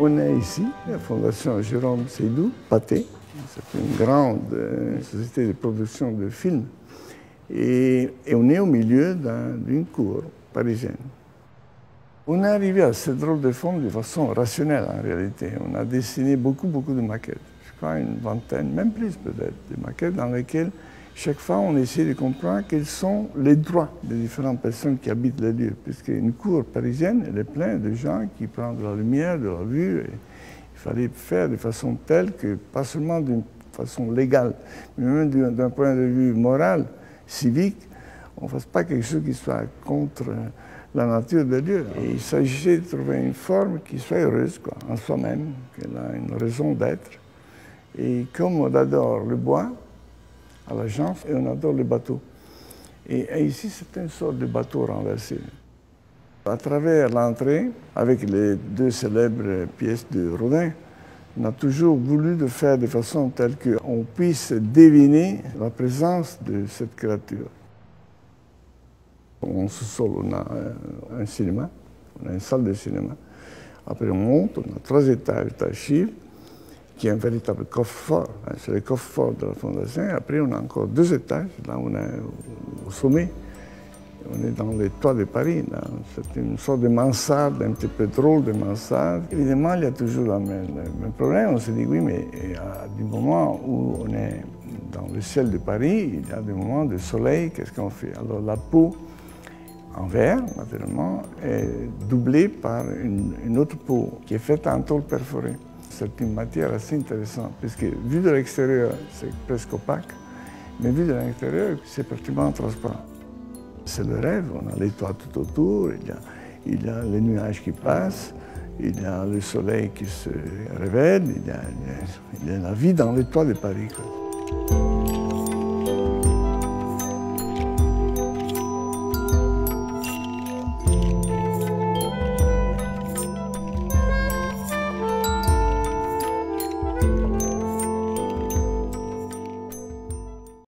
On est ici, la Fondation Jérôme Seydou, Pathé. C'est une grande société de production de films. Et on est au milieu d'une cour parisienne. On est arrivé à cette drôle de forme de façon rationnelle en réalité. On a dessiné beaucoup de maquettes. Je crois une vingtaine, même plus peut-être, de maquettes dans lesquelles chaque fois on essaie de comprendre quels sont les droits des différentes personnes qui habitent le lieu. Puisqu'une cour parisienne, elle est pleine de gens qui prennent de la lumière, de la vue. Et il fallait faire de façon telle que, pas seulement d'une façon légale, mais même d'un point de vue moral, civique, on ne fasse pas quelque chose qui soit contre la nature de Dieu. Et il s'agissait de trouver une forme qui soit heureuse quoi, en soi-même, qu'elle a une raison d'être. Et comme on adore le bois, à la janse, et on adore le bateau. Et ici, c'est une sorte de bateau renversé. À travers l'entrée, avec les deux célèbres pièces de Rodin, on a toujours voulu le faire de façon telle qu'on puisse deviner la présence de cette créature. En sous-sol, on a un cinéma, on a une salle de cinéma. Après, on monte, on a 3 étages d'archives, qui est un véritable coffre-fort. C'est le coffre-fort de la Fondation. Et après, on a encore 2 étages, là on est au sommet. On est dans les toits de Paris. C'est une sorte de mansarde, un petit peu drôle de mansarde. Évidemment, il y a toujours le même problème. On se dit, oui, mais il y a des moments où on est dans le ciel de Paris, il y a des moments de soleil, qu'est-ce qu'on fait? Alors la peau en verre, naturellement, est doublée par une autre peau qui est faite en tôle perforée. C'est une matière assez intéressante, puisque vu de l'extérieur, c'est presque opaque, mais vu de l'intérieur, c'est pratiquement transparent. C'est le rêve, on a les toits tout autour, il y a les nuages qui passent, il y a le soleil qui se révèle, il y a la vie dans les toits de Paris. Quoi.